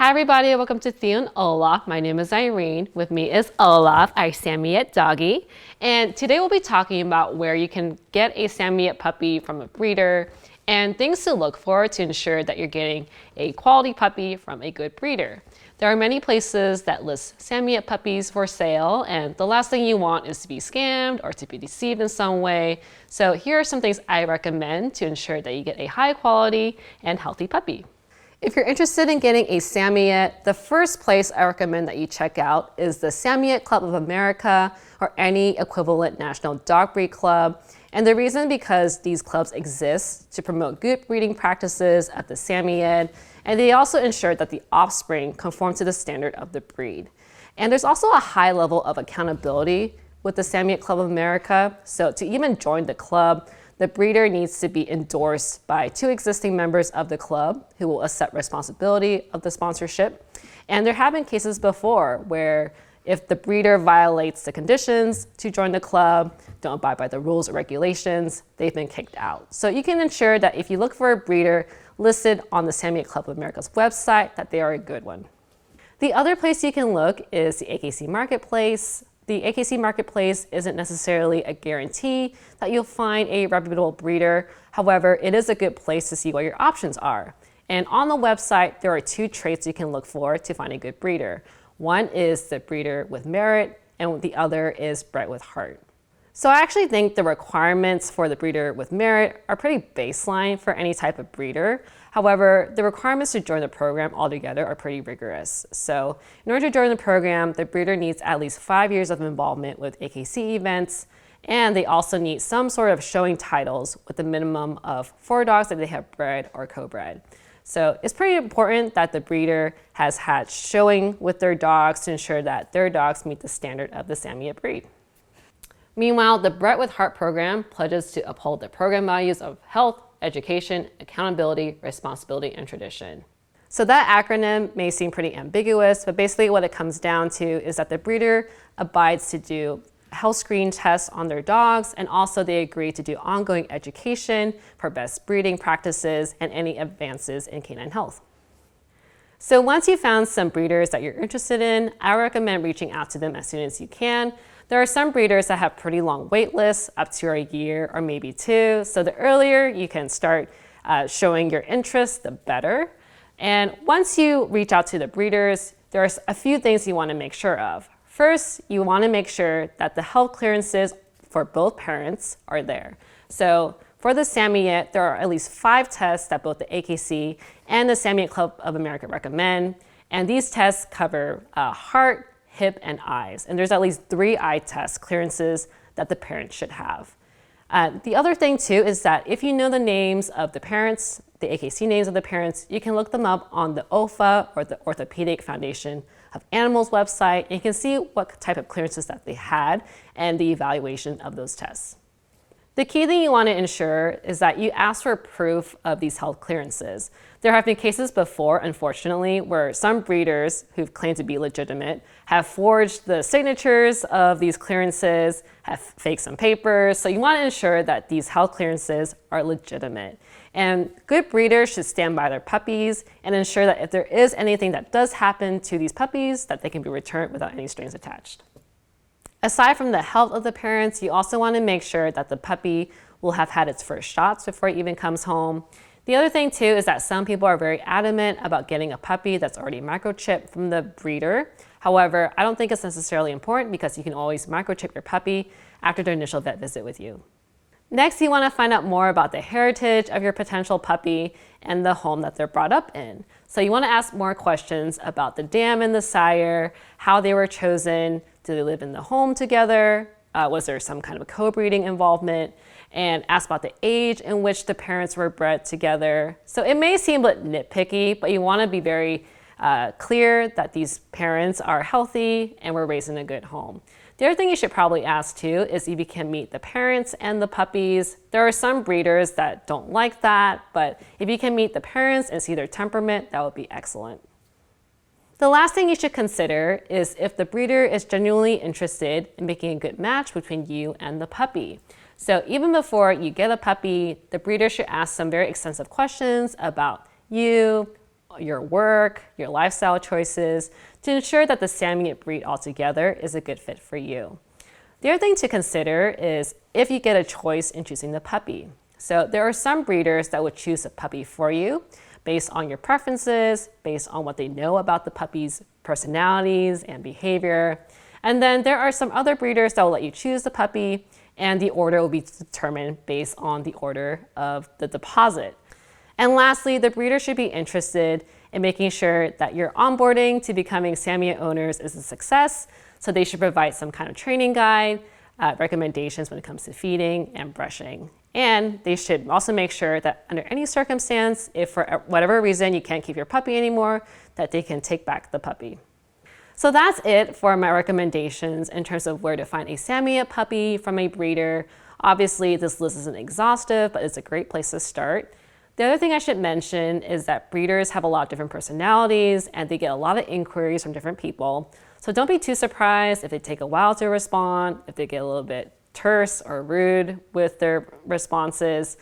Hi everybody, welcome to Theo and Olaf. My name is Irene. With me is Olaf, our Samoyed doggy. And today we'll be talking about where you can get a Samoyed puppy from a breeder and things to look for to ensure that you're getting a quality puppy from a good breeder. There are many places that list Samoyed puppies for sale, and the last thing you want is to be scammed or to be deceived in some way. So here are some things I recommend to ensure that you get a high quality and healthy puppy. If you're interested in getting a Samoyed, the first place I recommend that you check out is the Samoyed Club of America or any equivalent national dog breed club. And the reason because these clubs exist to promote good breeding practices of the Samoyed, and they also ensure that the offspring conform to the standard of the breed. And there's also a high level of accountability with the Samoyed Club of America. So to even join the club, the breeder needs to be endorsed by 2 existing members of the club who will accept responsibility of the sponsorship. And there have been cases before where if the breeder violates the conditions to join the club, don't abide by the rules or regulations, they've been kicked out. So you can ensure that if you look for a breeder listed on the Samoyed Club of America's website, that they are a good one. The other place you can look is the AKC Marketplace. The AKC Marketplace isn't necessarily a guarantee that you'll find a reputable breeder. However, it is a good place to see what your options are. And on the website, there are 2 traits you can look for to find a good breeder. One is the breeder with merit, and the other is bred with heart. So I actually think the requirements for the breeder with merit are pretty baseline for any type of breeder. However, the requirements to join the program altogether are pretty rigorous. So in order to join the program, the breeder needs at least 5 years of involvement with AKC events, and they also need some sort of showing titles with a minimum of 4 dogs that they have bred or co-bred. So it's pretty important that the breeder has had showing with their dogs to ensure that their dogs meet the standard of the Samoyed breed. Meanwhile, the Bred with Heart program pledges to uphold the program values of health, education, accountability, responsibility, and tradition. So that acronym may seem pretty ambiguous, but basically what it comes down to is that the breeder abides to do health screen tests on their dogs, and also they agree to do ongoing education for best breeding practices and any advances in canine health. So once you've found some breeders that you're interested in, I recommend reaching out to them as soon as you can. There are some breeders that have pretty long wait lists, up to a year or maybe 2. So the earlier you can start showing your interest, the better. And once you reach out to the breeders, there's a few things you want to make sure of. First, you want to make sure that the health clearances for both parents are there. So for the Samoyed, there are at least 5 tests that both the AKC and the Samoyed Club of America recommend. And these tests cover heart, hip, and eyes. And there's at least 3 eye test clearances that the parents should have. The other thing too is that if you know the names of the parents, the AKC names of the parents, you can look them up on the OFA or the Orthopedic Foundation of Animals website, and you can see what type of clearances that they had and the evaluation of those tests. The key thing you want to ensure is that you ask for proof of these health clearances. There have been cases before, unfortunately, where some breeders who've claimed to be legitimate have forged the signatures of these clearances, have faked some papers. So you want to ensure that these health clearances are legitimate. And good breeders should stand by their puppies and ensure that if there is anything that does happen to these puppies, that they can be returned without any strings attached. Aside from the health of the parents, you also want to make sure that the puppy will have had its first shots before it even comes home. The other thing too is that some people are very adamant about getting a puppy that's already microchipped from the breeder. However, I don't think it's necessarily important because you can always microchip your puppy after their initial vet visit with you. Next, you want to find out more about the heritage of your potential puppy and the home that they're brought up in. So you want to ask more questions about the dam and the sire, how they were chosen, do they live in the home together, was there some kind of co-breeding involvement, and ask about the age in which the parents were bred together. So it may seem a bit nitpicky, but you want to be very clear that these parents are healthy and were raised in a good home. The other thing you should probably ask too is if you can meet the parents and the puppies. There are some breeders that don't like that, but if you can meet the parents and see their temperament, that would be excellent. The last thing you should consider is if the breeder is genuinely interested in making a good match between you and the puppy. So even before you get a puppy, the breeder should ask some very extensive questions about you, your work, your lifestyle choices to ensure that the Samoyed breed altogether is a good fit for you. The other thing to consider is if you get a choice in choosing the puppy. So there are some breeders that would choose a puppy for you based on your preferences, based on what they know about the puppy's personalities and behavior. And then there are some other breeders that will let you choose the puppy, and the order will be determined based on the order of the deposit. And lastly, the breeder should be interested in making sure that your onboarding to becoming Samoyed owners is a success. So they should provide some kind of training guide, recommendations when it comes to feeding and brushing. And they should also make sure that under any circumstance, if for whatever reason you can't keep your puppy anymore, that they can take back the puppy. So that's it for my recommendations in terms of where to find a Samoyed puppy from a breeder. Obviously, this list isn't exhaustive, but it's a great place to start. The other thing I should mention is that breeders have a lot of different personalities and they get a lot of inquiries from different people. So don't be too surprised if they take a while to respond, if they get a little bit terse or rude with their responses.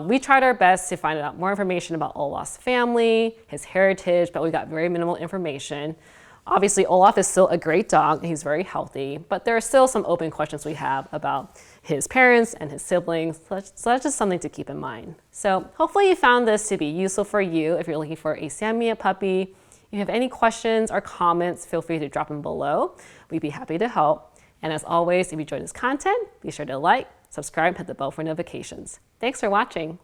We tried our best to find out more information about Olaf's family, his heritage, but we got very minimal information. Obviously, Olaf is still a great dog, and he's very healthy, but there are still some open questions we have about his parents and his siblings, so that's just something to keep in mind. So hopefully you found this to be useful for you if you're looking for a Samoyed puppy. If you have any questions or comments, feel free to drop them below. We'd be happy to help. And as always, if you enjoyed this content, be sure to like, subscribe, hit the bell for notifications. Thanks for watching.